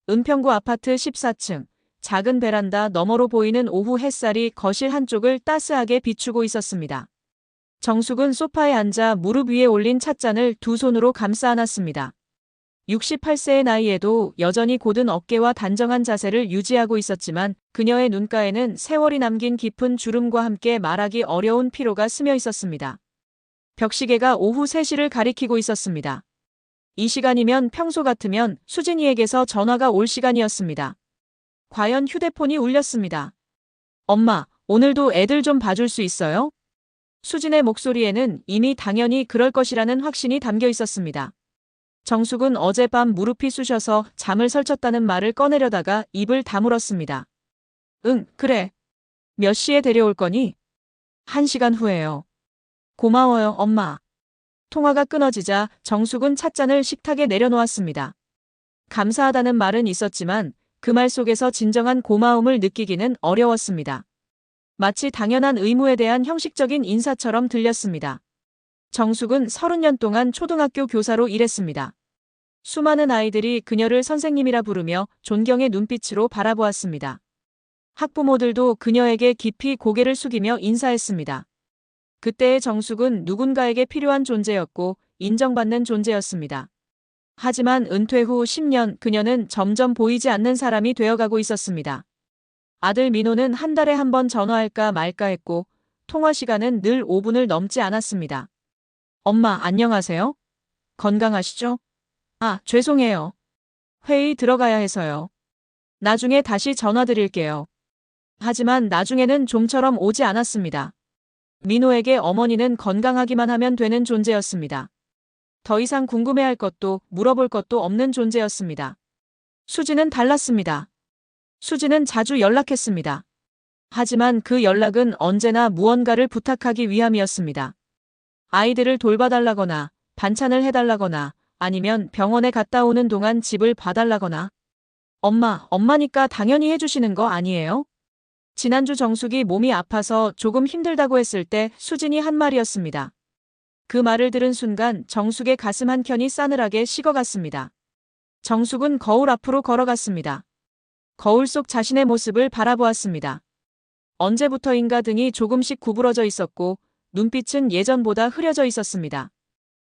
은평구 아파트 14층, 작은 베란다 너머로 보이는 오후 햇살이 거실 한쪽을 따스하게 비추고 있었습니다. 정숙은 소파에 앉아 무릎 위에 올린 찻잔을 두 손으로 감싸 안았습니다. 68세의 나이에도 여전히 곧은 어깨와 단정한 자세를 유지하고 있었지만 그녀의 눈가에는 세월이 남긴 깊은 주름과 함께 말하기 어려운 피로가 스며 있었습니다. 벽시계가 오후 3시를 가리키고 있었습니다. 이 시간이면 평소 같으면 수진이에게서 전화가 올 시간이었습니다. 과연 휴대폰이 울렸습니다. 엄마, 오늘도 애들 좀 봐줄 수 있어요? 수진의 목소리에는 이미 당연히 그럴 것이라는 확신이 담겨 있었습니다. 정숙은 어젯밤 무릎이 쑤셔서 잠을 설쳤다는 말을 꺼내려다가 입을 다물었습니다. 응, 그래. 몇 시에 데려올 거니? 1시간 후에요. 고마워요, 엄마. 통화가 끊어지자 정숙은 찻잔을 식탁에 내려놓았습니다. 감사하다는 말은 있었지만 그 말 속에서 진정한 고마움을 느끼기는 어려웠습니다. 마치 당연한 의무에 대한 형식적인 인사처럼 들렸습니다. 정숙은 30년 동안 초등학교 교사로 일했습니다. 수많은 아이들이 그녀를 선생님이라 부르며 존경의 눈빛으로 바라보았습니다. 학부모들도 그녀에게 깊이 고개를 숙이며 인사했습니다. 그때의 정숙은 누군가에게 필요한 존재였고 인정받는 존재였습니다. 하지만 은퇴 후 10년 그녀는 점점 보이지 않는 사람이 되어가고 있었습니다. 아들 민호는 한 달에 한 번 전화할까 말까 했고 통화 시간은 늘 5분을 넘지 않았습니다. 엄마, 안녕하세요? 건강하시죠? 아, 죄송해요. 회의 들어가야 해서요. 나중에 다시 전화드릴게요. 하지만 나중에는 좀처럼 오지 않았습니다. 민호에게 어머니는 건강하기만 하면 되는 존재였습니다. 더 이상 궁금해할 것도 물어볼 것도 없는 존재였습니다. 수지는 달랐습니다. 수지는 자주 연락했습니다. 하지만 그 연락은 언제나 무언가를 부탁하기 위함이었습니다. 아이들을 돌봐달라거나 반찬을 해달라거나 아니면 병원에 갔다 오는 동안 집을 봐달라거나. 엄마니까 당연히 해주시는 거 아니에요? 지난주 정숙이 몸이 아파서 조금 힘들다고 했을 때 수진이 한 말이었습니다. 그 말을 들은 순간 정숙의 가슴 한켠이 싸늘하게 식어갔습니다. 정숙은 거울 앞으로 걸어갔습니다. 거울 속 자신의 모습을 바라보았습니다. 언제부터인가 등이 조금씩 구부러져 있었고 눈빛은 예전보다 흐려져 있었습니다.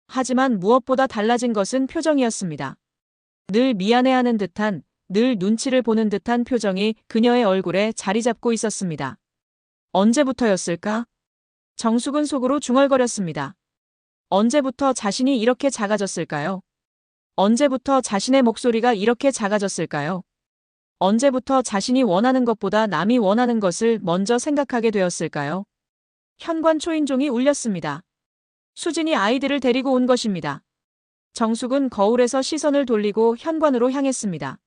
하지만 무엇보다 달라진 것은 표정이었습니다. 늘 미안해하는 듯한, 늘 눈치를 보는 듯한 표정이 그녀의 얼굴에 자리 잡고 있었습니다. 언제부터였을까? 정숙은 속으로 중얼거렸습니다. 언제부터 자신이 이렇게 작아졌을까요? 언제부터 자신의 목소리가 이렇게 작아졌을까요? 언제부터 자신이 원하는 것보다 남이 원하는 것을 먼저 생각하게 되었을까요? 현관 초인종이 울렸습니다. 수진이 아이들을 데리고 온 것입니다. 정숙은 거울에서 시선을 돌리고 현관으로 향했습니다.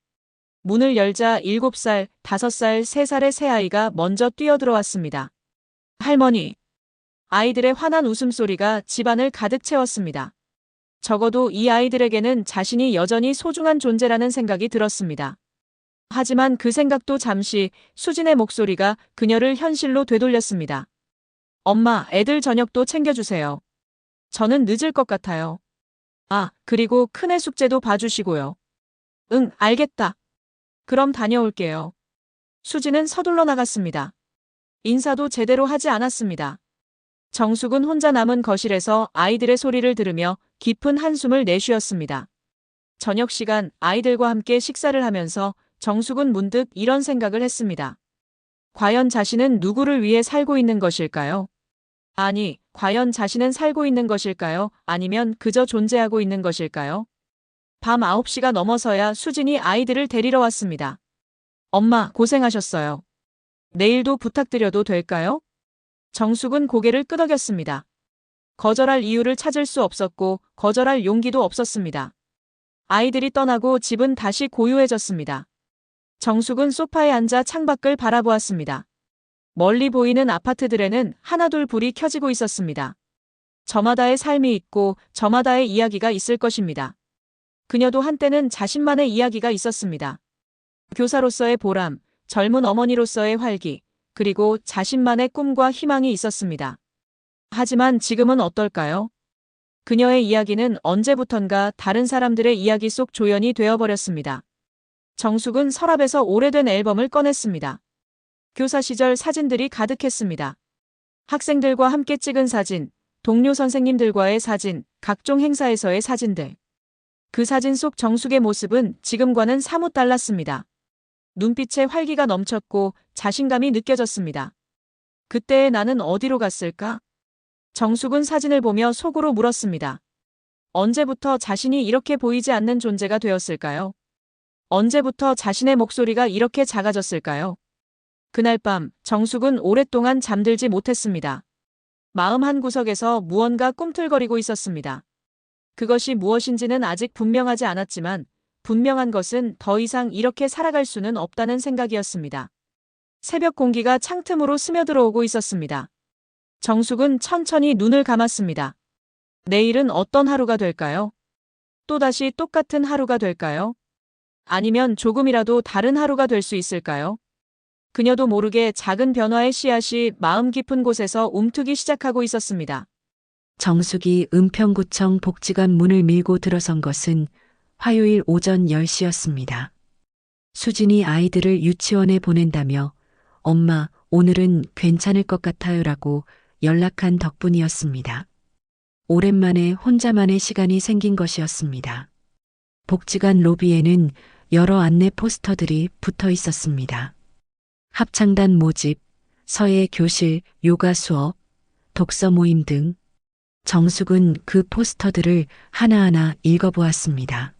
문을 열자 7살, 5살, 3살의 새 아이가 먼저 뛰어들어왔습니다. 할머니. 아이들의 환한 웃음소리가 집안을 가득 채웠습니다. 적어도 이 아이들에게는 자신이 여전히 소중한 존재라는 생각이 들었습니다. 하지만 그 생각도 잠시 수진의 목소리가 그녀를 현실로 되돌렸습니다. 엄마, 애들 저녁도 챙겨주세요. 저는 늦을 것 같아요. 아, 그리고 큰애 숙제도 봐주시고요. 응, 알겠다. 그럼 다녀올게요. 수진은 서둘러 나갔습니다. 인사도 제대로 하지 않았습니다. 정숙은 혼자 남은 거실에서 아이들의 소리를 들으며 깊은 한숨을 내쉬었습니다. 저녁 시간 아이들과 함께 식사를 하면서 정숙은 문득 이런 생각을 했습니다. 과연 자신은 누구를 위해 살고 있는 것일까요? 아니, 과연 자신은 살고 있는 것일까요? 아니면 그저 존재하고 있는 것일까요? 밤 9시가 넘어서야 수진이 아이들을 데리러 왔습니다. 엄마, 고생하셨어요. 내일도 부탁드려도 될까요? 정숙은 고개를 끄덕였습니다. 거절할 이유를 찾을 수 없었고 거절할 용기도 없었습니다. 아이들이 떠나고 집은 다시 고요해졌습니다. 정숙은 소파에 앉아 창밖을 바라보았습니다. 멀리 보이는 아파트들에는 하나둘 불이 켜지고 있었습니다. 저마다의 삶이 있고 저마다의 이야기가 있을 것입니다. 그녀도 한때는 자신만의 이야기가 있었습니다. 교사로서의 보람, 젊은 어머니로서의 활기, 그리고 자신만의 꿈과 희망이 있었습니다. 하지만 지금은 어떨까요? 그녀의 이야기는 언제부턴가 다른 사람들의 이야기 속 조연이 되어버렸습니다. 정숙은 서랍에서 오래된 앨범을 꺼냈습니다. 교사 시절 사진들이 가득했습니다. 학생들과 함께 찍은 사진, 동료 선생님들과의 사진, 각종 행사에서의 사진들. 그 사진 속 정숙의 모습은 지금과는 사뭇 달랐습니다. 눈빛에 활기가 넘쳤고 자신감이 느껴졌습니다. 그때의 나는 어디로 갔을까? 정숙은 사진을 보며 속으로 물었습니다. 언제부터 자신이 이렇게 보이지 않는 존재가 되었을까요? 언제부터 자신의 목소리가 이렇게 작아졌을까요? 그날 밤 정숙은 오랫동안 잠들지 못했습니다. 마음 한구석에서 무언가 꿈틀거리고 있었습니다. 그것이 무엇인지는 아직 분명하지 않았지만 분명한 것은 더 이상 이렇게 살아갈 수는 없다는 생각이었습니다. 새벽 공기가 창틈으로 스며들어오고 있었습니다. 정숙은 천천히 눈을 감았습니다. 내일은 어떤 하루가 될까요? 또다시 똑같은 하루가 될까요? 아니면 조금이라도 다른 하루가 될 수 있을까요? 그녀도 모르게 작은 변화의 씨앗이 마음 깊은 곳에서 움트기 시작하고 있었습니다. 정숙이 은평구청 복지관 문을 밀고 들어선 것은 화요일 오전 10시였습니다. 수진이 아이들을 유치원에 보낸다며 엄마, 오늘은 괜찮을 것 같아요라고 연락한 덕분이었습니다. 오랜만에 혼자만의 시간이 생긴 것이었습니다. 복지관 로비에는 여러 안내 포스터들이 붙어 있었습니다. 합창단 모집, 서예 교실, 요가 수업, 독서 모임 등 정숙은 그 포스터들을 하나하나 읽어보았습니다.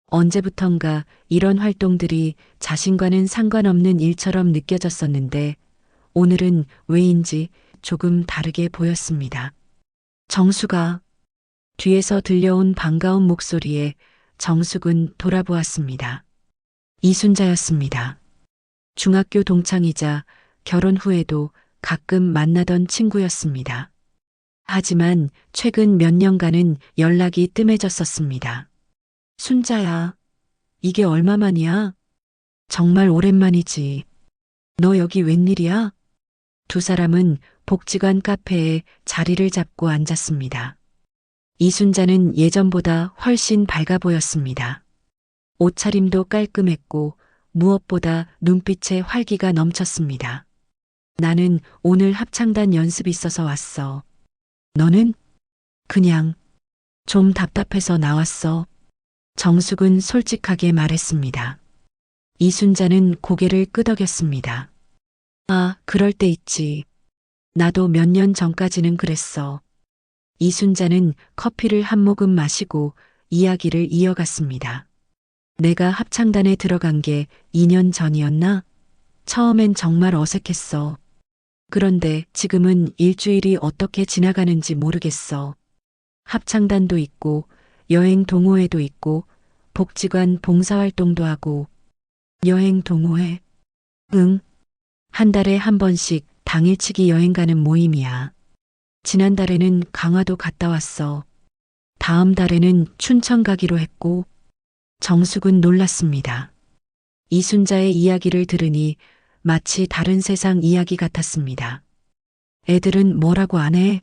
언제부턴가 이런 활동들이 자신과는 상관없는 일처럼 느껴졌었는데 오늘은 왜인지 조금 다르게 보였습니다. 정숙아. 뒤에서 들려온 반가운 목소리에 정숙은 돌아보았습니다. 이순자였습니다. 중학교 동창이자 결혼 후에도 가끔 만나던 친구였습니다. 하지만 최근 몇 년간은 연락이 뜸해졌었습니다. 순자야, 이게 얼마만이야? 정말 오랜만이지. 너 여기 웬일이야? 두 사람은 복지관 카페에 자리를 잡고 앉았습니다. 이순자는 예전보다 훨씬 밝아 보였습니다. 옷차림도 깔끔했고 무엇보다 눈빛에 활기가 넘쳤습니다. 나는 오늘 합창단 연습 있어서 왔어. 너는? 그냥 좀 답답해서 나왔어. 정숙은 솔직하게 말했습니다. 이순자는 고개를 끄덕였습니다. 아, 그럴 때 있지. 나도 몇 년 전까지는 그랬어. 이순자는 커피를 한 모금 마시고 이야기를 이어갔습니다. 내가 합창단에 들어간 게 2년 전이었나? 처음엔 정말 어색했어. 그런데 지금은 일주일이 어떻게 지나가는지 모르겠어. 합창단도 있고 여행 동호회도 있고 복지관 봉사활동도 하고. 여행 동호회? 응. 한 달에 한 번씩 당일치기 여행 가는 모임이야. 지난달에는 강화도 갔다 왔어. 다음 달에는 춘천 가기로 했고. 정숙은 놀랐습니다. 이순자의 이야기를 들으니 마치 다른 세상 이야기 같았습니다. 애들은 뭐라고 안 해?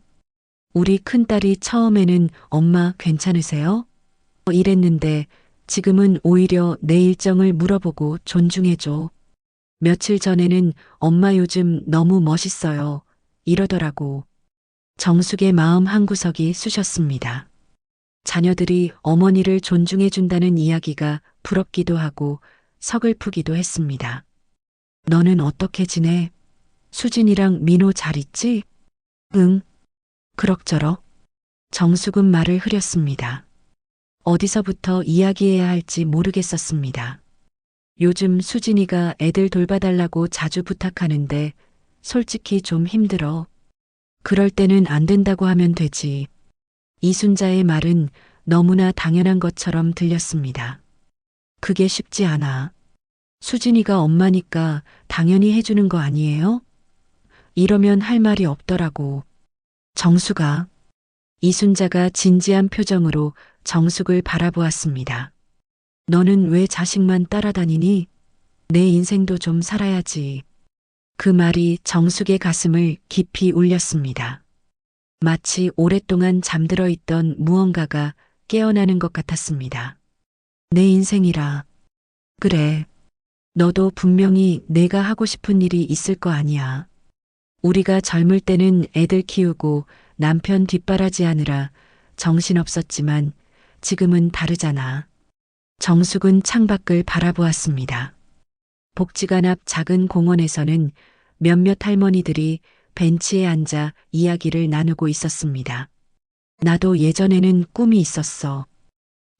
우리 큰딸이 처음에는 엄마 괜찮으세요? 이랬는데 지금은 오히려 내 일정을 물어보고 존중해줘. 며칠 전에는 엄마 요즘 너무 멋있어요. 이러더라고. 정숙의 마음 한구석이 쑤셨습니다. 자녀들이 어머니를 존중해준다는 이야기가 부럽기도 하고 서글프기도 했습니다. 너는 어떻게 지내? 수진이랑 민호 잘 있지? 응. 그럭저럭. 정숙은 말을 흐렸습니다. 어디서부터 이야기해야 할지 모르겠었습니다. 요즘 수진이가 애들 돌봐달라고 자주 부탁하는데 솔직히 좀 힘들어. 그럴 때는 안 된다고 하면 되지. 이순자의 말은 너무나 당연한 것처럼 들렸습니다. 그게 쉽지 않아. 수진이가 엄마니까 당연히 해주는 거 아니에요? 이러면 할 말이 없더라고. 정숙아. 이순자가 진지한 표정으로 정숙을 바라보았습니다. 너는 왜 자식만 따라다니니? 내 인생도 좀 살아야지. 그 말이 정숙의 가슴을 깊이 울렸습니다. 마치 오랫동안 잠들어 있던 무언가가 깨어나는 것 같았습니다. 내 인생이라. 그래. 너도 분명히 내가 하고 싶은 일이 있을 거 아니야. 우리가 젊을 때는 애들 키우고 남편 뒷바라지하느라 정신없었지만 지금은 다르잖아. 정숙은 창밖을 바라보았습니다. 복지관 앞 작은 공원에서는 몇몇 할머니들이 벤치에 앉아 이야기를 나누고 있었습니다. 나도 예전에는 꿈이 있었어.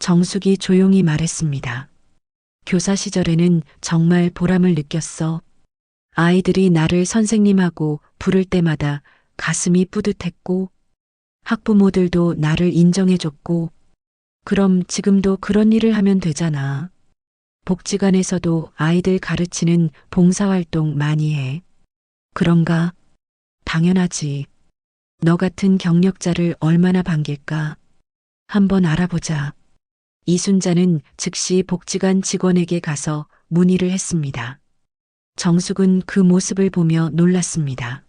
정숙이 조용히 말했습니다. 교사 시절에는 정말 보람을 느꼈어. 아이들이 나를 선생님하고 부를 때마다 가슴이 뿌듯했고, 학부모들도 나를 인정해줬고, 그럼 지금도 그런 일을 하면 되잖아. 복지관에서도 아이들 가르치는 봉사활동 많이 해. 그런가? 당연하지. 너 같은 경력자를 얼마나 반길까? 한번 알아보자. 이순자는 즉시 복지관 직원에게 가서 문의를 했습니다. 정숙은 그 모습을 보며 놀랐습니다.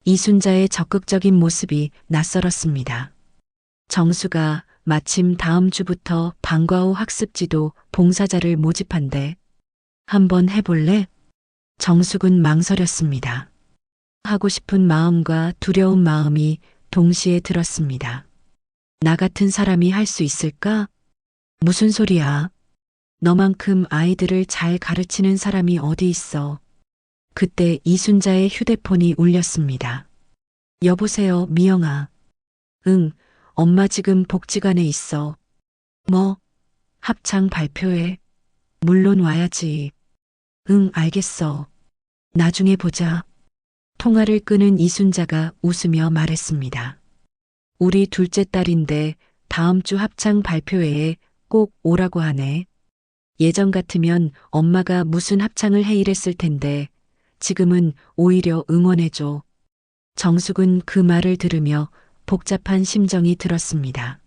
이순자의 적극적인 모습이 낯설었습니다. 정수가 마침 다음 주부터 방과 후 학습지도 봉사자를 모집한대. 한번 해볼래? 정숙은 망설였습니다. 하고 싶은 마음과 두려운 마음이 동시에 들었습니다. 나 같은 사람이 할 수 있을까? 무슨 소리야? 너만큼 아이들을 잘 가르치는 사람이 어디 있어? 그때 이순자의 휴대폰이 울렸습니다. 여보세요, 미영아. 응, 엄마 지금 복지관에 있어. 뭐? 합창 발표회? 물론 와야지. 응, 알겠어. 나중에 보자. 통화를 끄는 이순자가 웃으며 말했습니다. 우리 둘째 딸인데 다음 주 합창 발표회에 꼭 오라고 하네. 예전 같으면 엄마가 무슨 합창을 해 이랬을 텐데 지금은 오히려 응원해줘. 정숙은 그 말을 들으며 복잡한 심정이 들었습니다.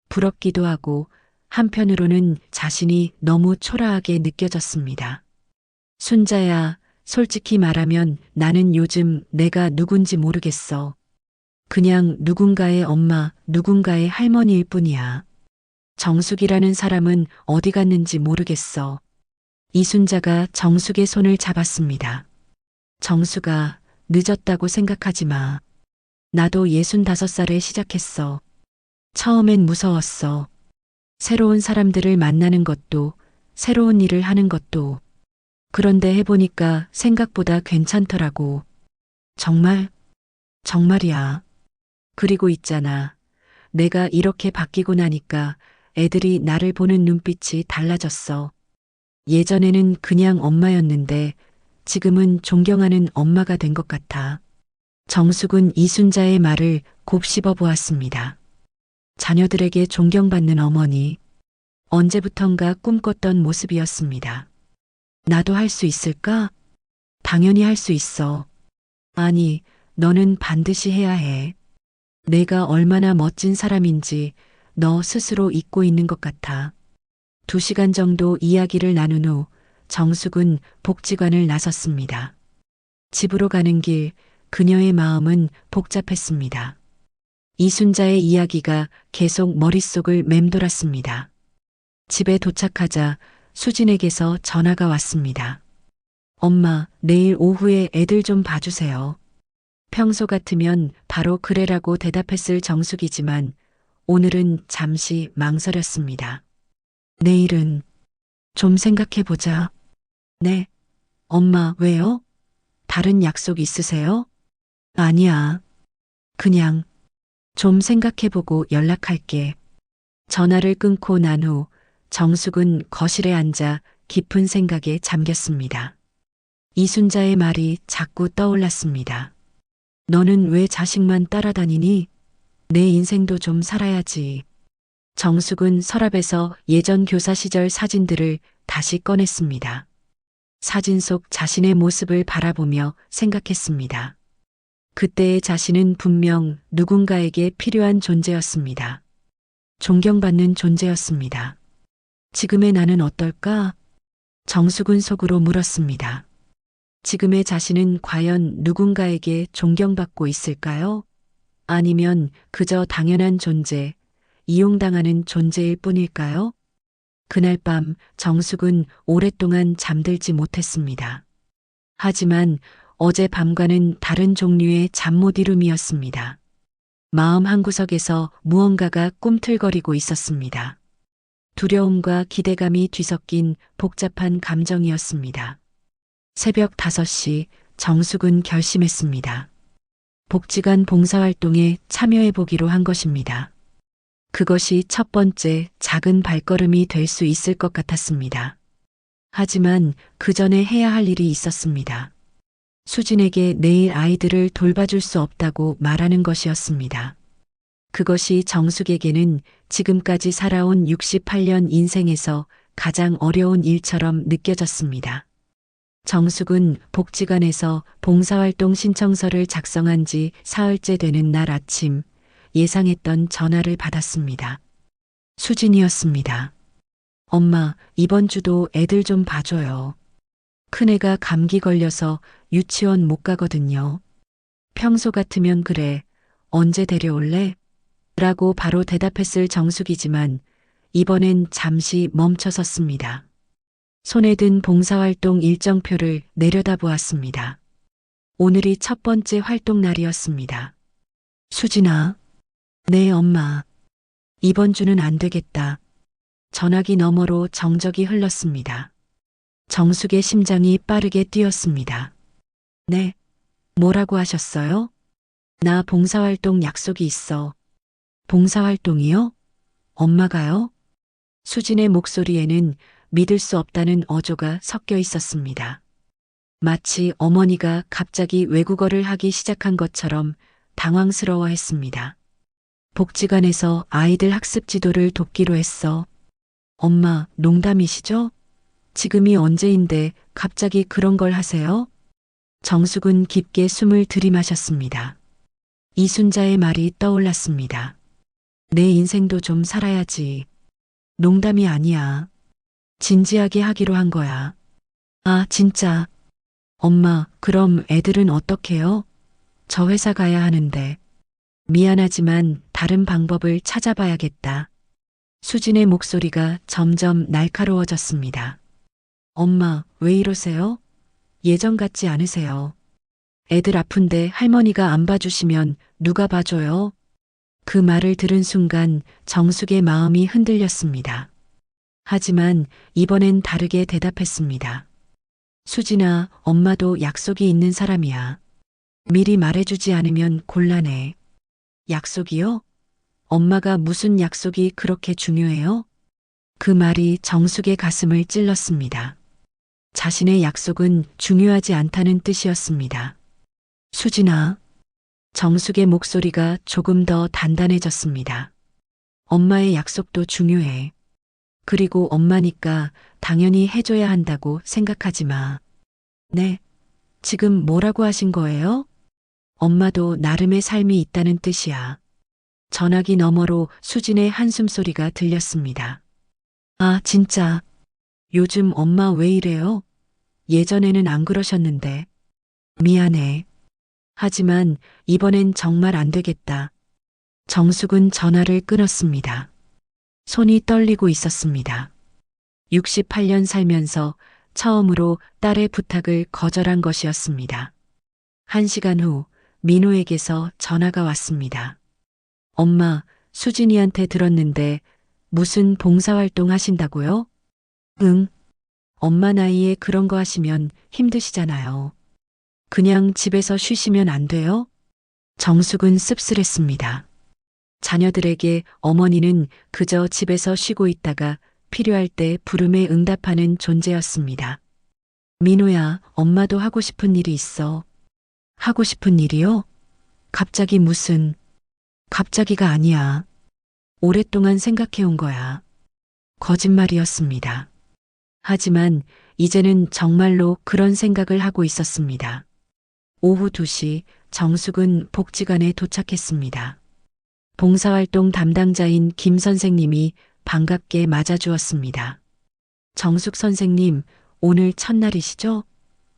부럽기도 하고 한편으로는 자신이 너무 초라하게 느껴졌습니다. 순자야, 솔직히 말하면 나는 요즘 내가 누군지 모르겠어. 그냥 누군가의 엄마, 누군가의 할머니일 뿐이야. 정숙이라는 사람은 어디 갔는지 모르겠어. 이순자가 정숙의 손을 잡았습니다. 정숙아, 늦었다고 생각하지 마. 나도 65살에 시작했어. 처음엔 무서웠어. 새로운 사람들을 만나는 것도, 새로운 일을 하는 것도. 그런데 해보니까 생각보다 괜찮더라고. 정말? 정말이야. 그리고 있잖아. 내가 이렇게 바뀌고 나니까 애들이 나를 보는 눈빛이 달라졌어. 예전에는 그냥 엄마였는데 지금은 존경하는 엄마가 된 것 같아. 정숙은 이순자의 말을 곱씹어 보았습니다. 자녀들에게 존경받는 어머니. 언제부턴가 꿈꿨던 모습이었습니다. 나도 할 수 있을까? 당연히 할 수 있어. 아니, 너는 반드시 해야 해. 내가 얼마나 멋진 사람인지 너 스스로 잊고 있는 것 같아. 2시간 정도 이야기를 나눈 후 정숙은 복지관을 나섰습니다. 집으로 가는 길 그녀의 마음은 복잡했습니다. 이순자의 이야기가 계속 머릿속을 맴돌았습니다. 집에 도착하자 수진에게서 전화가 왔습니다. 엄마, 내일 오후에 애들 좀 봐주세요. 평소 같으면 바로 그래라고 대답했을 정숙이지만 오늘은 잠시 망설였습니다. 내일은 좀 생각해보자. 네. 엄마, 왜요? 다른 약속 있으세요? 아니야. 그냥 좀 생각해보고 연락할게. 전화를 끊고 난 후 정숙은 거실에 앉아 깊은 생각에 잠겼습니다. 이순자의 말이 자꾸 떠올랐습니다. 너는 왜 자식만 따라다니니? 내 인생도 좀 살아야지. 정숙은 서랍에서 예전 교사 시절 사진들을 다시 꺼냈습니다. 사진 속 자신의 모습을 바라보며 생각했습니다. 그때의 자신은 분명 누군가에게 필요한 존재였습니다. 존경받는 존재였습니다. 지금의 나는 어떨까? 정숙은 속으로 물었습니다. 지금의 자신은 과연 누군가에게 존경받고 있을까요? 아니면 그저 당연한 존재, 이용당하는 존재일 뿐일까요? 그날 밤 정숙은 오랫동안 잠들지 못했습니다. 하지만 어제 밤과는 다른 종류의 잠 못 이룸이었습니다. 마음 한구석에서 무언가가 꿈틀거리고 있었습니다. 두려움과 기대감이 뒤섞인 복잡한 감정이었습니다. 새벽 5시 정숙은 결심했습니다. 복지관 봉사활동에 참여해보기로 한 것입니다. 그것이 첫 번째 작은 발걸음이 될 수 있을 것 같았습니다. 하지만 그 전에 해야 할 일이 있었습니다. 수진에게 내일 아이들을 돌봐줄 수 없다고 말하는 것이었습니다. 그것이 정숙에게는 지금까지 살아온 68년 인생에서 가장 어려운 일처럼 느껴졌습니다. 정숙은 복지관에서 봉사활동 신청서를 작성한 지 사흘째 되는 날 아침 예상했던 전화를 받았습니다. 수진이었습니다. 엄마, 이번 주도 애들 좀 봐줘요. 큰애가 감기 걸려서 유치원 못 가거든요. 평소 같으면 그래. 언제 데려올래? 라고 바로 대답했을 정숙이지만 이번엔 잠시 멈춰섰습니다. 손에 든 봉사활동 일정표를 내려다보았습니다. 오늘이 첫 번째 활동 날이었습니다. 수진아. 네, 엄마. 이번 주는 안 되겠다. 전화기 너머로 정적이 흘렀습니다. 정숙의 심장이 빠르게 뛰었습니다. 네. 뭐라고 하셨어요? 나 봉사활동 약속이 있어. 봉사활동이요? 엄마가요? 수진의 목소리에는 믿을 수 없다는 어조가 섞여 있었습니다. 마치 어머니가 갑자기 외국어를 하기 시작한 것처럼 당황스러워했습니다. 복지관에서 아이들 학습 지도를 돕기로 했어. 엄마, 농담이시죠? 지금이 언제인데 갑자기 그런 걸 하세요? 정숙은 깊게 숨을 들이마셨습니다. 이순자의 말이 떠올랐습니다. 내 인생도 좀 살아야지. 농담이 아니야. 진지하게 하기로 한 거야. 아, 진짜. 엄마, 그럼 애들은 어떡해요? 저 회사 가야 하는데. 미안하지만 다른 방법을 찾아봐야겠다. 수진의 목소리가 점점 날카로워졌습니다. 엄마, 왜 이러세요? 예전 같지 않으세요. 애들 아픈데 할머니가 안 봐주시면 누가 봐줘요? 그 말을 들은 순간 정숙의 마음이 흔들렸습니다. 하지만 이번엔 다르게 대답했습니다. 수진아, 엄마도 약속이 있는 사람이야. 미리 말해주지 않으면 곤란해. 약속이요? 엄마가 무슨 약속이 그렇게 중요해요? 그 말이 정숙의 가슴을 찔렀습니다. 자신의 약속은 중요하지 않다는 뜻이었습니다. 수진아. 정숙의 목소리가 조금 더 단단해졌습니다. 엄마의 약속도 중요해. 그리고 엄마니까 당연히 해줘야 한다고 생각하지 마. 네. 지금 뭐라고 하신 거예요? 엄마도 나름의 삶이 있다는 뜻이야. 전화기 너머로 수진의 한숨 소리가 들렸습니다. 아, 진짜. 요즘 엄마 왜 이래요? 예전에는 안 그러셨는데. 미안해. 하지만 이번엔 정말 안 되겠다. 정숙은 전화를 끊었습니다. 손이 떨리고 있었습니다. 68년 살면서 처음으로 딸의 부탁을 거절한 것이었습니다. 1시간 후 민호에게서 전화가 왔습니다. 엄마, 수진이한테 들었는데 무슨 봉사활동 하신다고요? 응. 엄마 나이에 그런 거 하시면 힘드시잖아요. 그냥 집에서 쉬시면 안 돼요? 정숙은 씁쓸했습니다. 자녀들에게 어머니는 그저 집에서 쉬고 있다가 필요할 때 부름에 응답하는 존재였습니다. 민호야, 엄마도 하고 싶은 일이 있어. 하고 싶은 일이요? 갑자기 무슨... 갑자기가 아니야. 오랫동안 생각해온 거야. 거짓말이었습니다. 하지만 이제는 정말로 그런 생각을 하고 있었습니다. 오후 2시 정숙은 복지관에 도착했습니다. 봉사활동 담당자인 김 선생님이 반갑게 맞아주었습니다. 정숙 선생님, 오늘 첫날이시죠?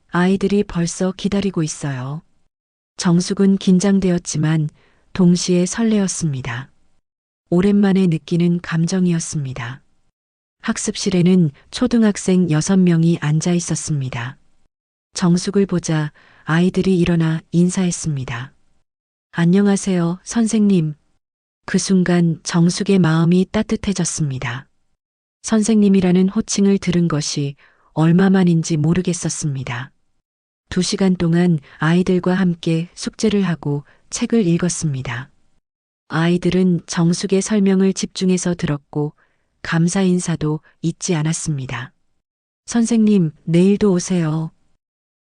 아이들이 벌써 기다리고 있어요. 정숙은 긴장되었지만 동시에 설레었습니다. 오랜만에 느끼는 감정이었습니다. 학습실에는 초등학생 6명이 앉아 있었습니다. 정숙을 보자 아이들이 일어나 인사했습니다. 안녕하세요, 선생님. 그 순간 정숙의 마음이 따뜻해졌습니다. 선생님이라는 호칭을 들은 것이 얼마만인지 모르겠었습니다. 2시간 동안 아이들과 함께 숙제를 하고 책을 읽었습니다. 아이들은 정숙의 설명을 집중해서 들었고 감사 인사도 잊지 않았습니다. 선생님, 내일도 오세요.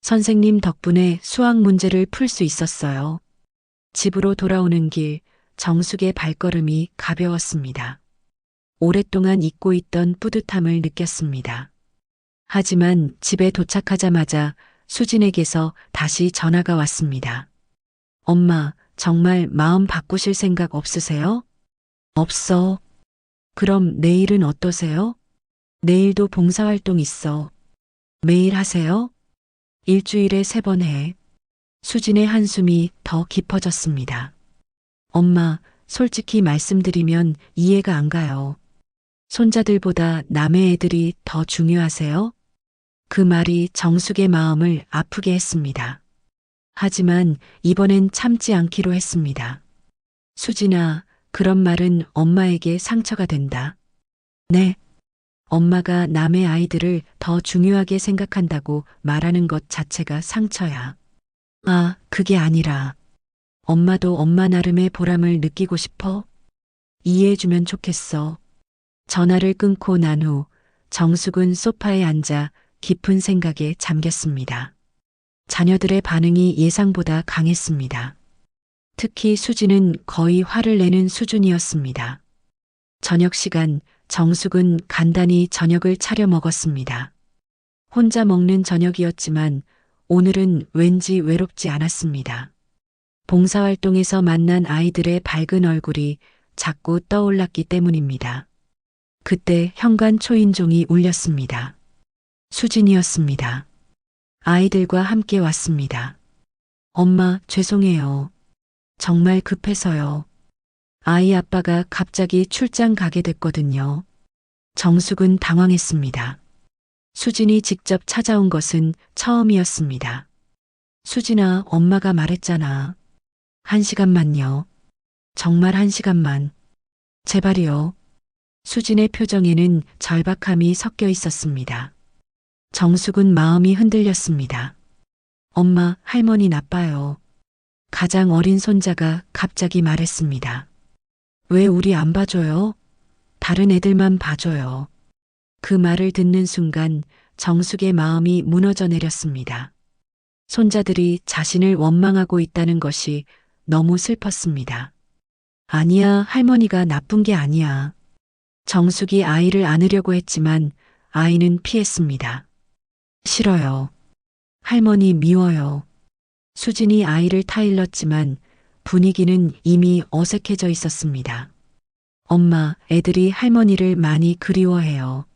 선생님 덕분에 수학 문제를 풀 수 있었어요. 집으로 돌아오는 길, 정숙의 발걸음이 가벼웠습니다. 오랫동안 잊고 있던 뿌듯함을 느꼈습니다. 하지만 집에 도착하자마자 수진에게서 다시 전화가 왔습니다. 엄마, 정말 마음 바꾸실 생각 없으세요? 없어. 그럼 내일은 어떠세요? 내일도 봉사활동 있어. 매일 하세요? 일주일에 3번 해. 수진의 한숨이 더 깊어졌습니다. 엄마, 솔직히 말씀드리면 이해가 안 가요. 손자들보다 남의 애들이 더 중요하세요? 그 말이 정숙의 마음을 아프게 했습니다. 하지만 이번엔 참지 않기로 했습니다. 수진아, 그런 말은 엄마에게 상처가 된다. 네. 엄마가 남의 아이들을 더 중요하게 생각한다고 말하는 것 자체가 상처야. 아, 그게 아니라 엄마도 엄마 나름의 보람을 느끼고 싶어? 이해해주면 좋겠어. 전화를 끊고 난 후 정숙은 소파에 앉아 깊은 생각에 잠겼습니다. 자녀들의 반응이 예상보다 강했습니다. 특히 수지는 거의 화를 내는 수준이었습니다. 저녁 시간 정숙은 간단히 저녁을 차려 먹었습니다. 혼자 먹는 저녁이었지만 오늘은 왠지 외롭지 않았습니다. 봉사활동에서 만난 아이들의 밝은 얼굴이 자꾸 떠올랐기 때문입니다. 그때 현관 초인종이 울렸습니다. 수진이었습니다. 아이들과 함께 왔습니다. 엄마, 죄송해요. 정말 급해서요. 아이 아빠가 갑자기 출장 가게 됐거든요. 정숙은 당황했습니다. 수진이 직접 찾아온 것은 처음이었습니다. 수진아, 엄마가 말했잖아. 1시간만요. 정말 1시간만. 제발이요. 수진의 표정에는 절박함이 섞여 있었습니다. 정숙은 마음이 흔들렸습니다. 엄마, 할머니 나빠요. 가장 어린 손자가 갑자기 말했습니다. 왜 우리 안 봐줘요? 다른 애들만 봐줘요. 그 말을 듣는 순간 정숙의 마음이 무너져 내렸습니다. 손자들이 자신을 원망하고 있다는 것이 너무 슬펐습니다. 아니야, 할머니가 나쁜 게 아니야. 정숙이 아이를 안으려고 했지만 아이는 피했습니다. 싫어요. 할머니 미워요. 수진이 아이를 타일렀지만 분위기는 이미 어색해져 있었습니다. 엄마, 애들이 할머니를 많이 그리워해요.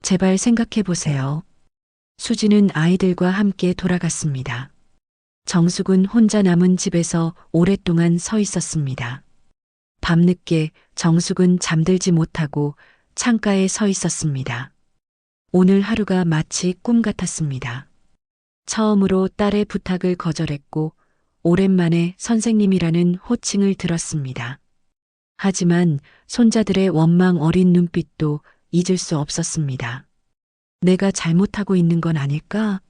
제발 생각해 보세요. 수진은 아이들과 함께 돌아갔습니다. 정숙은 혼자 남은 집에서 오랫동안 서 있었습니다. 밤늦게 정숙은 잠들지 못하고 창가에 서 있었습니다. 오늘 하루가 마치 꿈 같았습니다. 처음으로 딸의 부탁을 거절했고 오랜만에 선생님이라는 호칭을 들었습니다. 하지만 손자들의 원망 어린 눈빛도 잊을 수 없었습니다. 내가 잘못하고 있는 건 아닐까?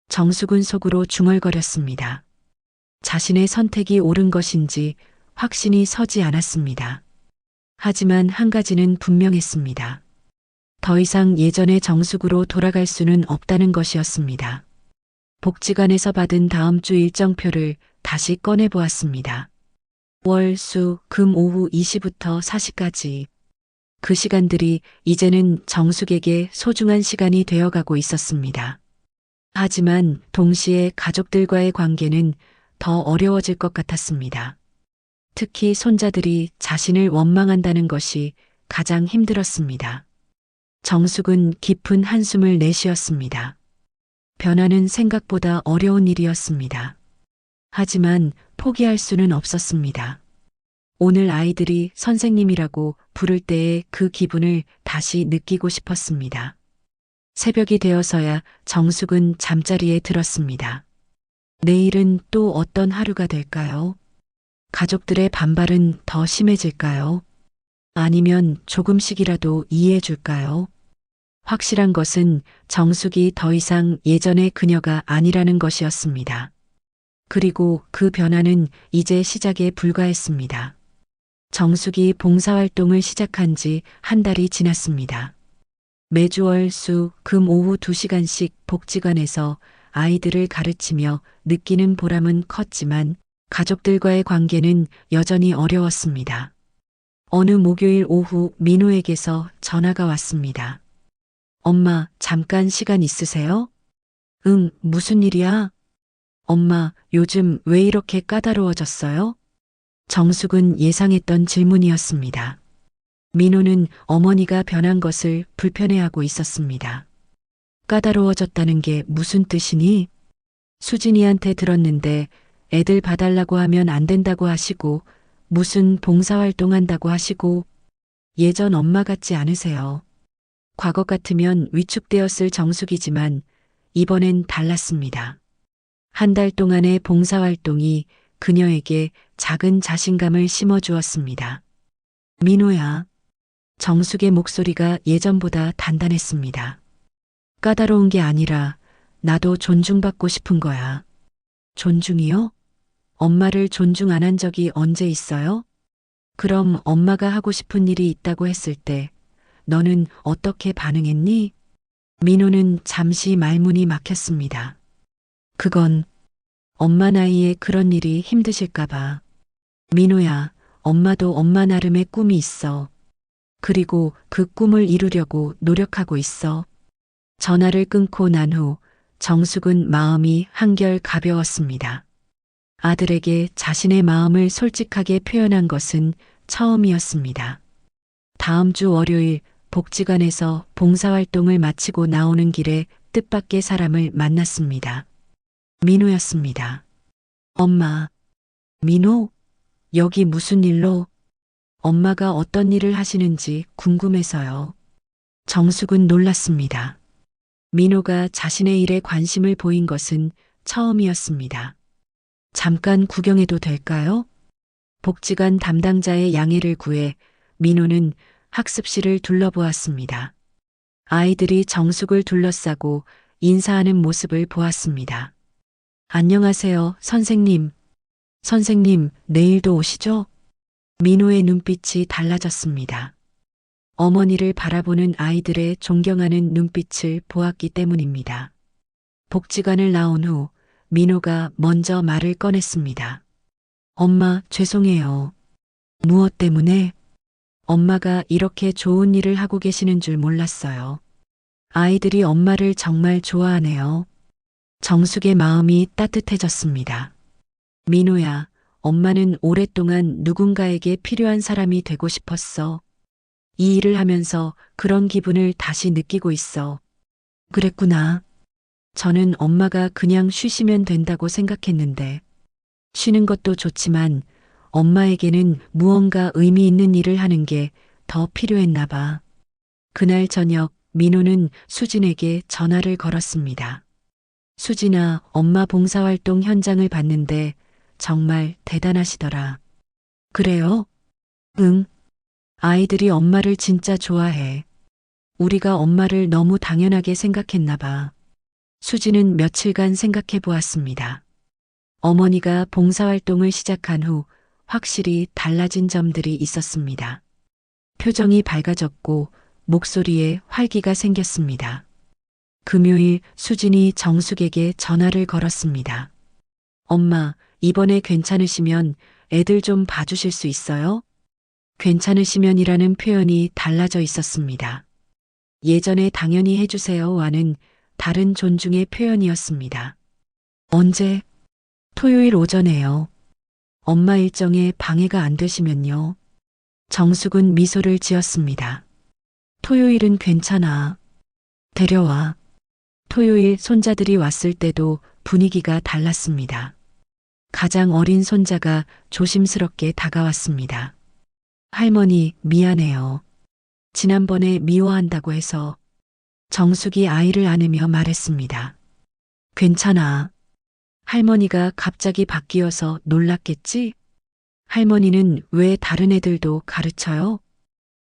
정숙은 속으로 중얼거렸습니다. 자신의 선택이 옳은 것인지 확신이 서지 않았습니다. 하지만 한 가지는 분명했습니다. 더 이상 예전의 정숙으로 돌아갈 수는 없다는 것이었습니다. 복지관에서 받은 다음 주 일정표를 다시 꺼내보았습니다. 월, 수, 금 오후 2시부터 4시까지. 그 시간들이 이제는 정숙에게 소중한 시간이 되어가고 있었습니다. 하지만 동시에 가족들과의 관계는 더 어려워질 것 같았습니다. 특히 손자들이 자신을 원망한다는 것이 가장 힘들었습니다. 정숙은 깊은 한숨을 내쉬었습니다. 변화는 생각보다 어려운 일이었습니다. 하지만 포기할 수는 없었습니다. 오늘 아이들이 선생님이라고 부를 때의 그 기분을 다시 느끼고 싶었습니다. 새벽이 되어서야 정숙은 잠자리에 들었습니다. 내일은 또 어떤 하루가 될까요? 가족들의 반발은 더 심해질까요? 아니면 조금씩이라도 이해해 줄까요? 확실한 것은 정숙이 더 이상 예전의 그녀가 아니라는 것이었습니다. 그리고 그 변화는 이제 시작에 불과했습니다. 정숙이 봉사활동을 시작한 지 한 달이 지났습니다. 매주 월, 수, 금 오후 2시간씩 복지관에서 아이들을 가르치며 느끼는 보람은 컸지만 가족들과의 관계는 여전히 어려웠습니다. 어느 목요일 오후 민호에게서 전화가 왔습니다. 엄마, 잠깐 시간 있으세요? 응, 무슨 일이야? 엄마, 요즘 왜 이렇게 까다로워졌어요? 정숙은 예상했던 질문이었습니다. 민호는 어머니가 변한 것을 불편해하고 있었습니다. 까다로워졌다는 게 무슨 뜻이니? 수진이한테 들었는데 애들 봐달라고 하면 안 된다고 하시고 무슨 봉사활동 한다고 하시고 예전 엄마 같지 않으세요. 과거 같으면 위축되었을 정숙이지만 이번엔 달랐습니다. 한 달 동안의 봉사활동이 그녀에게 작은 자신감을 심어주었습니다. 민호야. 정숙의 목소리가 예전보다 단단했습니다. 까다로운 게 아니라 나도 존중받고 싶은 거야. 존중이요? 엄마를 존중 안 한 적이 언제 있어요? 그럼 엄마가 하고 싶은 일이 있다고 했을 때 너는 어떻게 반응했니? 민호는 잠시 말문이 막혔습니다. 그건 엄마 나이에 그런 일이 힘드실까봐. 민호야, 엄마도 엄마 나름의 꿈이 있어. 그리고 그 꿈을 이루려고 노력하고 있어. 전화를 끊고 난 후 정숙은 마음이 한결 가벼웠습니다. 아들에게 자신의 마음을 솔직하게 표현한 것은 처음이었습니다. 다음 주 월요일 복지관에서 봉사활동을 마치고 나오는 길에 뜻밖의 사람을 만났습니다. 민호였습니다. 엄마, 민호? 여기 무슨 일로? 엄마가 어떤 일을 하시는지 궁금해서요. 정숙은 놀랐습니다. 민호가 자신의 일에 관심을 보인 것은 처음이었습니다. 잠깐 구경해도 될까요? 복지관 담당자의 양해를 구해 민호는 학습실을 둘러보았습니다. 아이들이 정숙을 둘러싸고 인사하는 모습을 보았습니다. 안녕하세요, 선생님. 선생님, 내일도 오시죠? 민호의 눈빛이 달라졌습니다. 어머니를 바라보는 아이들의 존경하는 눈빛을 보았기 때문입니다. 복지관을 나온 후 민호가 먼저 말을 꺼냈습니다. 엄마, 죄송해요. 무엇 때문에? 엄마가 이렇게 좋은 일을 하고 계시는 줄 몰랐어요. 아이들이 엄마를 정말 좋아하네요. 정숙의 마음이 따뜻해졌습니다. 민호야, 엄마는 오랫동안 누군가에게 필요한 사람이 되고 싶었어. 이 일을 하면서 그런 기분을 다시 느끼고 있어. 그랬구나. 저는 엄마가 그냥 쉬시면 된다고 생각했는데, 쉬는 것도 좋지만 엄마에게는 무언가 의미 있는 일을 하는 게 더 필요했나 봐. 그날 저녁 민호는 수진에게 전화를 걸었습니다. 수진아, 엄마 봉사활동 현장을 봤는데 정말 대단하시더라. 그래요? 응. 아이들이 엄마를 진짜 좋아해. 우리가 엄마를 너무 당연하게 생각했나 봐. 수진은 며칠간 생각해 보았습니다. 어머니가 봉사활동을 시작한 후 확실히 달라진 점들이 있었습니다. 표정이 밝아졌고 목소리에 활기가 생겼습니다. 금요일 수진이 정숙에게 전화를 걸었습니다. 엄마, 이번에 괜찮으시면 애들 좀 봐주실 수 있어요? 괜찮으시면이라는 표현이 달라져 있었습니다. 예전에 당연히 해주세요와는 다른 존중의 표현이었습니다. 언제? 토요일 오전에요. 엄마 일정에 방해가 안 되시면요. 정숙은 미소를 지었습니다. 토요일은 괜찮아. 데려와. 토요일 손자들이 왔을 때도 분위기가 달랐습니다. 가장 어린 손자가 조심스럽게 다가왔습니다. 할머니, 미안해요. 지난번에 미워한다고 해서. 정숙이 아이를 안으며 말했습니다. 괜찮아. 할머니가 갑자기 바뀌어서 놀랐겠지? 할머니는 왜 다른 애들도 가르쳐요?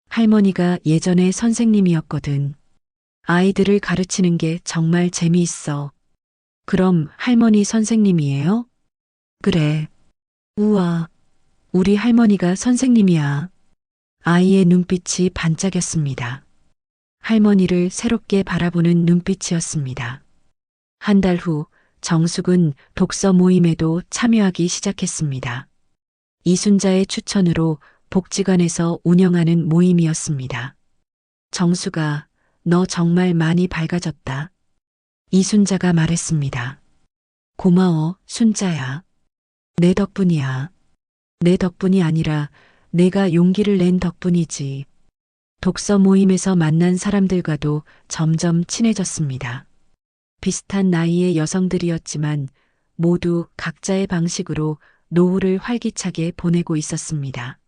할머니가 예전에 선생님이었거든. 아이들을 가르치는 게 정말 재미있어. 그럼 할머니 선생님이에요? 그래. 우와, 우리 할머니가 선생님이야. 아이의 눈빛이 반짝였습니다. 할머니를 새롭게 바라보는 눈빛이었습니다. 한 달 후 정숙은 독서 모임에도 참여하기 시작했습니다. 이순자의 추천으로 복지관에서 운영하는 모임이었습니다. 정숙아, 너 정말 많이 밝아졌다. 이순자가 말했습니다. 고마워, 순자야. 내 덕분이야. 내 덕분이 아니라 내가 용기를 낸 덕분이지. 독서 모임에서 만난 사람들과도 점점 친해졌습니다. 비슷한 나이의 여성들이었지만 모두 각자의 방식으로 노후를 활기차게 보내고 있었습니다.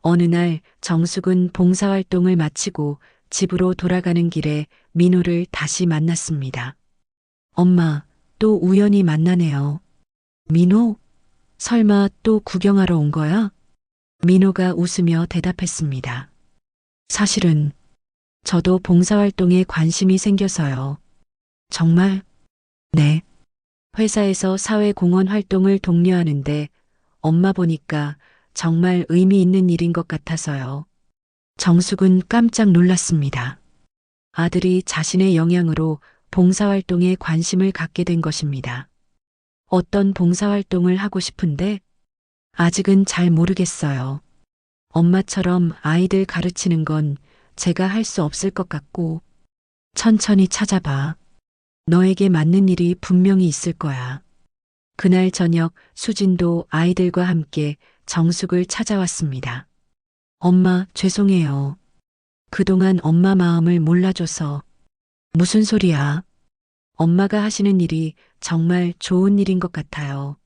어느 날 정숙은 봉사활동을 마치고 집으로 돌아가는 길에 민호를 다시 만났습니다. 엄마, 또 우연히 만나네요. 민호? 설마 또 구경하러 온 거야? 민호가 웃으며 대답했습니다. 사실은 저도 봉사활동에 관심이 생겨서요. 정말? 네. 회사에서 사회공헌 활동을 독려하는데 엄마 보니까 정말 의미 있는 일인 것 같아서요. 정숙은 깜짝 놀랐습니다. 아들이 자신의 영향으로 봉사활동에 관심을 갖게 된 것입니다. 어떤 봉사활동을 하고 싶은데? 아직은 잘 모르겠어요. 엄마처럼 아이들 가르치는 건 제가 할 수 없을 것 같고, 천천히 찾아봐. 너에게 맞는 일이 분명히 있을 거야. 그날 저녁 수진도 아이들과 함께 정숙을 찾아왔습니다. 엄마, 죄송해요. 그동안 엄마 마음을 몰라줘서. 무슨 소리야? 엄마가 하시는 일이 정말 좋은 일인 것 같아요.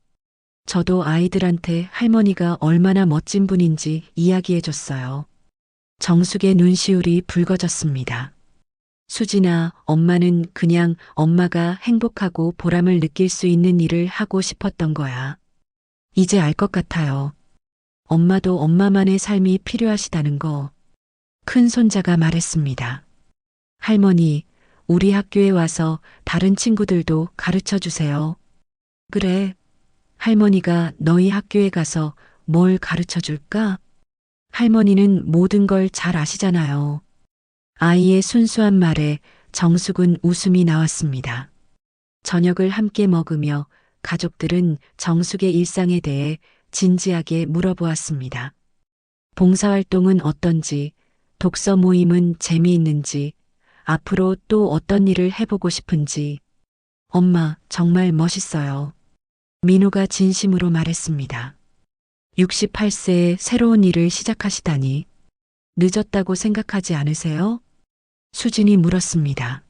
저도 아이들한테 할머니가 얼마나 멋진 분인지 이야기해줬어요. 정숙의 눈시울이 붉어졌습니다. 수진아, 엄마는 그냥 엄마가 행복하고 보람을 느낄 수 있는 일을 하고 싶었던 거야. 이제 알 것 같아요. 엄마도 엄마만의 삶이 필요하시다는 거. 큰 손자가 말했습니다. 할머니, 우리 학교에 와서 다른 친구들도 가르쳐 주세요. 그래. 할머니가 너희 학교에 가서 뭘 가르쳐 줄까? 할머니는 모든 걸 잘 아시잖아요. 아이의 순수한 말에 정숙은 웃음이 나왔습니다. 저녁을 함께 먹으며 가족들은 정숙의 일상에 대해 진지하게 물어보았습니다. 봉사활동은 어떤지, 독서 모임은 재미있는지, 앞으로 또 어떤 일을 해보고 싶은지. 엄마, 정말 멋있어요. 민호가 진심으로 말했습니다. 68세에 새로운 일을 시작하시다니 늦었다고 생각하지 않으세요? 수진이 물었습니다.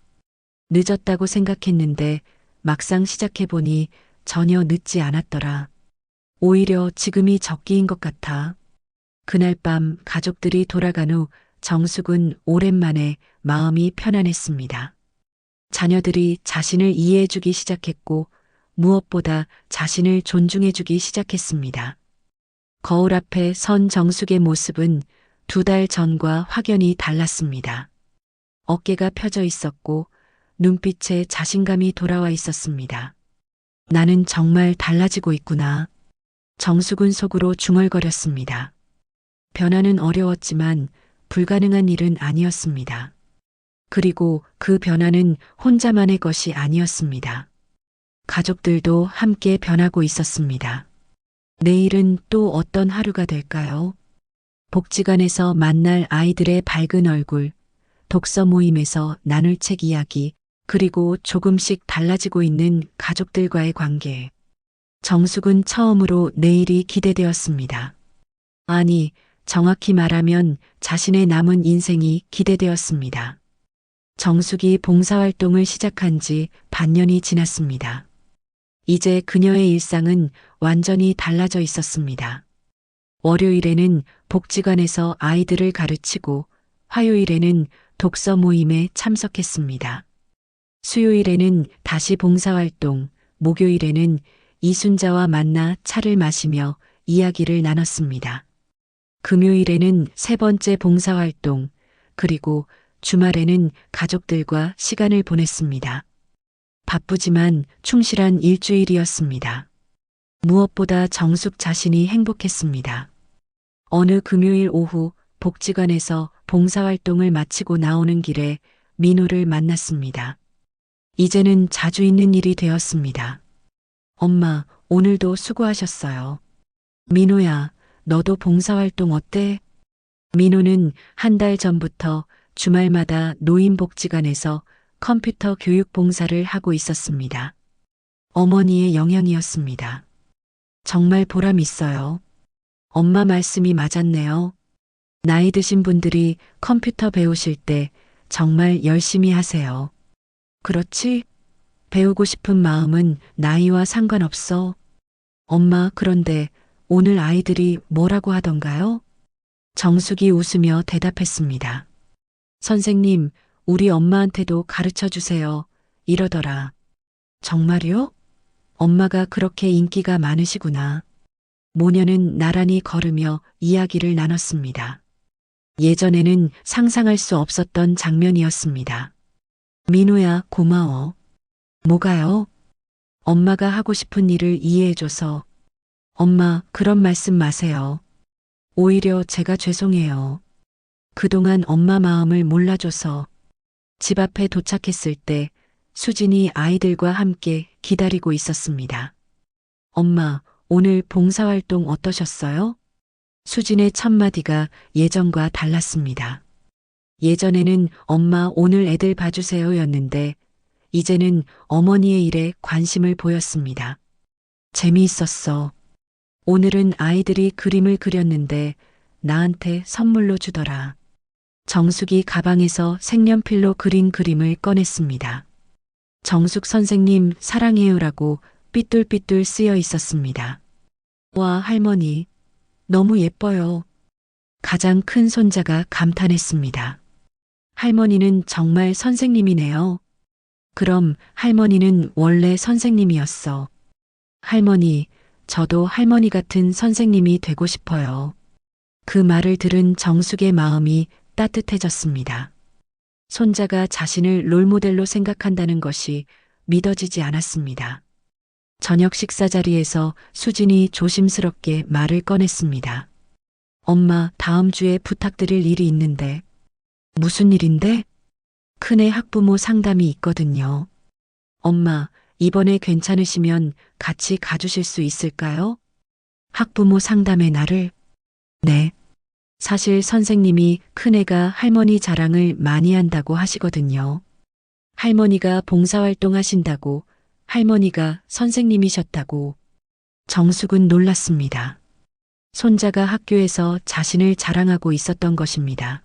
늦었다고 생각했는데 막상 시작해보니 전혀 늦지 않았더라. 오히려 지금이 적기인 것 같아. 그날 밤 가족들이 돌아간 후 정숙은 오랜만에 마음이 편안했습니다. 자녀들이 자신을 이해해주기 시작했고 무엇보다 자신을 존중해주기 시작했습니다. 거울 앞에 선 정숙의 모습은 2달 전과 확연히 달랐습니다. 어깨가 펴져 있었고 눈빛에 자신감이 돌아와 있었습니다. 나는 정말 달라지고 있구나. 정숙은 속으로 중얼거렸습니다. 변화는 어려웠지만 불가능한 일은 아니었습니다. 그리고 그 변화는 혼자만의 것이 아니었습니다. 가족들도 함께 변하고 있었습니다. 내일은 또 어떤 하루가 될까요? 복지관에서 만날 아이들의 밝은 얼굴, 독서 모임에서 나눌 책 이야기, 그리고 조금씩 달라지고 있는 가족들과의 관계. 정숙은 처음으로 내일이 기대되었습니다. 아니, 정확히 말하면 자신의 남은 인생이 기대되었습니다. 정숙이 봉사활동을 시작한 지 반년이 지났습니다. 이제 그녀의 일상은 완전히 달라져 있었습니다. 월요일에는 복지관에서 아이들을 가르치고 화요일에는 독서 모임에 참석했습니다. 수요일에는 다시 봉사활동, 목요일에는 이순자와 만나 차를 마시며 이야기를 나눴습니다. 금요일에는 세 번째 봉사활동, 그리고 주말에는 가족들과 시간을 보냈습니다. 바쁘지만 충실한 일주일이었습니다. 무엇보다 정숙 자신이 행복했습니다. 어느 금요일 오후 복지관에서 봉사활동을 마치고 나오는 길에 민호를 만났습니다. 이제는 자주 있는 일이 되었습니다. 엄마, 오늘도 수고하셨어요. 민호야, 너도 봉사활동 어때? 민호는 한 달 전부터 주말마다 노인복지관에서 컴퓨터 교육 봉사를 하고 있었습니다. 어머니의 영향이었습니다. 정말 보람 있어요. 엄마 말씀이 맞았네요. 나이 드신 분들이 컴퓨터 배우실 때 정말 열심히 하세요. 그렇지? 배우고 싶은 마음은 나이와 상관없어. 엄마, 그런데 오늘 아이들이 뭐라고 하던가요? 정숙이 웃으며 대답했습니다. 선생님, 우리 엄마한테도 가르쳐 주세요. 이러더라. 정말요? 엄마가 그렇게 인기가 많으시구나. 모녀는 나란히 걸으며 이야기를 나눴습니다. 예전에는 상상할 수 없었던 장면이었습니다. 민호야, 고마워. 뭐가요? 엄마가 하고 싶은 일을 이해해줘서. 엄마, 그런 말씀 마세요. 오히려 제가 죄송해요. 그동안 엄마 마음을 몰라줘서. 집 앞에 도착했을 때 수진이 아이들과 함께 기다리고 있었습니다. 엄마, 오늘 봉사활동 어떠셨어요? 수진의 첫마디가 예전과 달랐습니다. 예전에는 엄마 오늘 애들 봐주세요였는데 이제는 어머니의 일에 관심을 보였습니다. 재미있었어. 오늘은 아이들이 그림을 그렸는데 나한테 선물로 주더라. 정숙이 가방에서 색연필로 그린 그림을 꺼냈습니다. 정숙 선생님 사랑해요라고 삐뚤삐뚤 쓰여 있었습니다. 와, 할머니, 너무 예뻐요. 가장 큰 손자가 감탄했습니다. 할머니는 정말 선생님이네요. 그럼 할머니는 원래 선생님이었어. 할머니, 저도 할머니 같은 선생님이 되고 싶어요. 그 말을 들은 정숙의 마음이 따뜻해졌습니다. 손자가 자신을 롤모델로 생각한다는 것이 믿어지지 않았습니다. 저녁 식사 자리에서 수진이 조심스럽게 말을 꺼냈습니다. 엄마, 다음 주에 부탁드릴 일이 있는데. 무슨 일인데? 큰애 학부모 상담이 있거든요. 엄마, 이번에 괜찮으시면 같이 가주실 수 있을까요? 학부모 상담의 날을? 네. 사실 선생님이 큰애가 할머니 자랑을 많이 한다고 하시거든요. 할머니가 봉사활동 하신다고, 할머니가 선생님이셨다고. 정숙은 놀랐습니다. 손자가 학교에서 자신을 자랑하고 있었던 것입니다.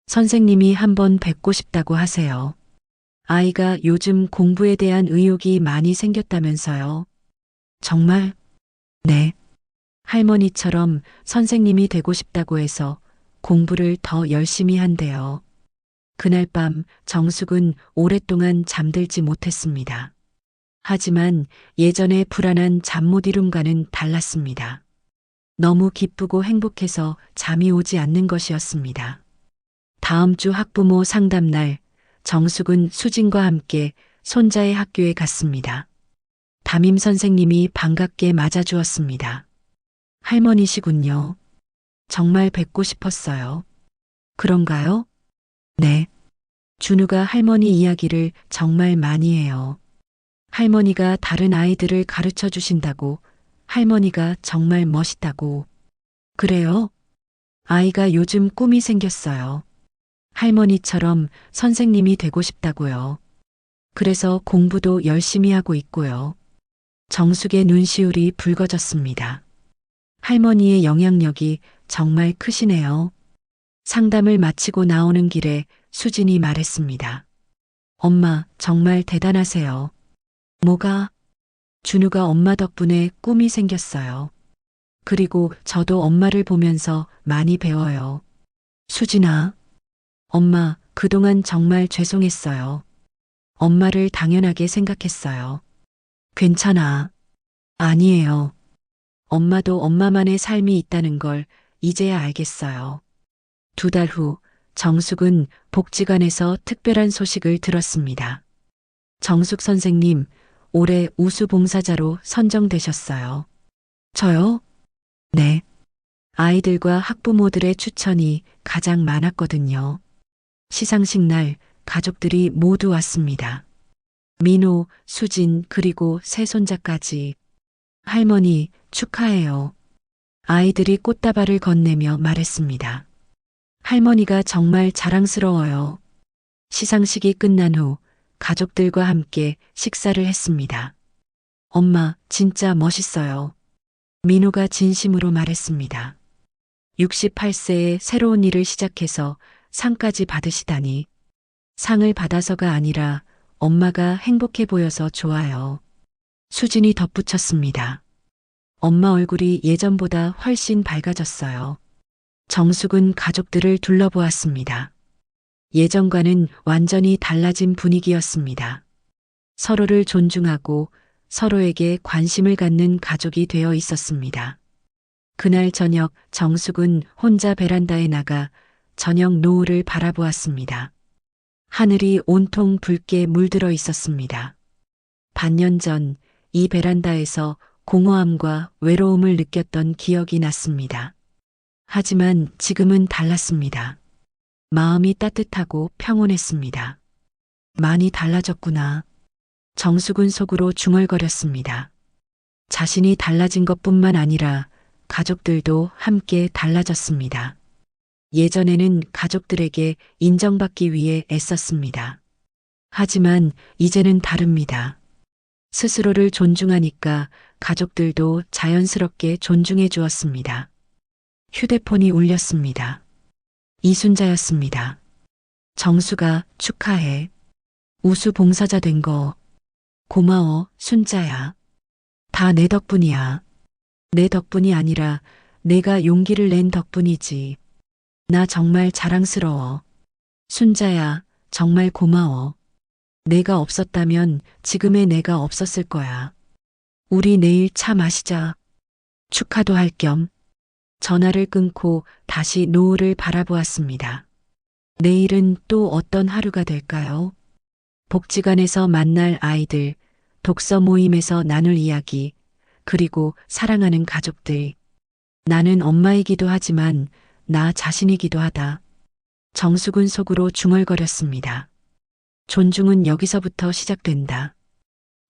선생님이 한번 뵙고 싶다고 하세요. 아이가 요즘 공부에 대한 의욕이 많이 생겼다면서요. 정말? 네. 할머니처럼 선생님이 되고 싶다고 해서 공부를 더 열심히 한대요. 그날 밤 정숙은 오랫동안 잠들지 못했습니다. 하지만 예전의 불안한 잠 못 이룸과는 달랐습니다. 너무 기쁘고 행복해서 잠이 오지 않는 것이었습니다. 다음 주 학부모 상담날, 정숙은 수진과 함께 손자의 학교에 갔습니다. 담임 선생님이 반갑게 맞아주었습니다. 할머니시군요. 정말 뵙고 싶었어요. 그런가요? 네. 준우가 할머니 이야기를 정말 많이 해요. 할머니가 다른 아이들을 가르쳐 주신다고, 할머니가 정말 멋있다고. 그래요? 아이가 요즘 꿈이 생겼어요. 할머니처럼 선생님이 되고 싶다고요. 그래서 공부도 열심히 하고 있고요. 정숙의 눈시울이 붉어졌습니다. 할머니의 영향력이 정말 크시네요. 상담을 마치고 나오는 길에 수진이 말했습니다. 엄마, 정말 대단하세요. 뭐가? 준우가 엄마 덕분에 꿈이 생겼어요. 그리고 저도 엄마를 보면서 많이 배워요. 수진아, 엄마, 그동안 정말 죄송했어요. 엄마를 당연하게 생각했어요. 괜찮아. 아니에요. 엄마도 엄마만의 삶이 있다는 걸 이제야 알겠어요. 2달 후, 정숙은 복지관에서 특별한 소식을 들었습니다. 정숙 선생님, 올해 우수 봉사자로 선정되셨어요. 저요? 네. 아이들과 학부모들의 추천이 가장 많았거든요. 시상식 날 가족들이 모두 왔습니다. 민호, 수진, 그리고 새손자까지. 할머니, 축하해요. 아이들이 꽃다발을 건네며 말했습니다. 할머니가 정말 자랑스러워요. 시상식이 끝난 후 가족들과 함께 식사를 했습니다. 엄마, 진짜 멋있어요. 민호가 진심으로 말했습니다. 68세에 새로운 일을 시작해서 상까지 받으시다니. 상을 받아서가 아니라 엄마가 행복해 보여서 좋아요. 수진이 덧붙였습니다. 엄마 얼굴이 예전보다 훨씬 밝아졌어요. 정숙은 가족들을 둘러보았습니다. 예전과는 완전히 달라진 분위기였습니다. 서로를 존중하고 서로에게 관심을 갖는 가족이 되어 있었습니다. 그날 저녁 정숙은 혼자 베란다에 나가 저녁 노을을 바라보았습니다. 하늘이 온통 붉게 물들어 있었습니다. 반년 전 이 베란다에서 공허함과 외로움을 느꼈던 기억이 났습니다. 하지만 지금은 달랐습니다. 마음이 따뜻하고 평온했습니다. 많이 달라졌구나. 정숙은 속으로 중얼거렸습니다. 자신이 달라진 것뿐만 아니라 가족들도 함께 달라졌습니다. 예전에는 가족들에게 인정받기 위해 애썼습니다. 하지만 이제는 다릅니다. 스스로를 존중하니까 가족들도 자연스럽게 존중해 주었습니다. 휴대폰이 울렸습니다. 이순자였습니다. 정수가 축하해. 우수 봉사자 된 거. 고마워, 순자야. 다 내 덕분이야. 내 덕분이 아니라 내가 용기를 낸 덕분이지. 나 정말 자랑스러워. 순자야, 정말 고마워. 내가 없었다면 지금의 내가 없었을 거야. 우리 내일 차 마시자. 축하도 할 겸. 전화를 끊고 다시 노을을 바라보았습니다. 내일은 또 어떤 하루가 될까요? 복지관에서 만날 아이들, 독서 모임에서 나눌 이야기, 그리고 사랑하는 가족들. 나는 엄마이기도 하지만 나 자신이기도 하다. 정숙은 속으로 중얼거렸습니다. 존중은 여기서부터 시작된다.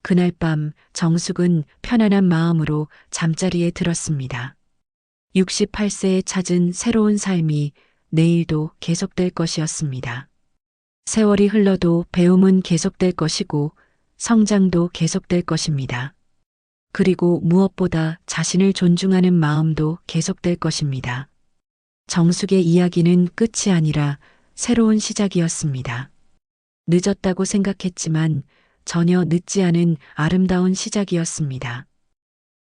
그날 밤 정숙은 편안한 마음으로 잠자리에 들었습니다. 68세에 찾은 새로운 삶이 내일도 계속될 것이었습니다. 세월이 흘러도 배움은 계속될 것이고 성장도 계속될 것입니다. 그리고 무엇보다 자신을 존중하는 마음도 계속될 것입니다. 정숙의 이야기는 끝이 아니라 새로운 시작이었습니다. 늦었다고 생각했지만 전혀 늦지 않은 아름다운 시작이었습니다.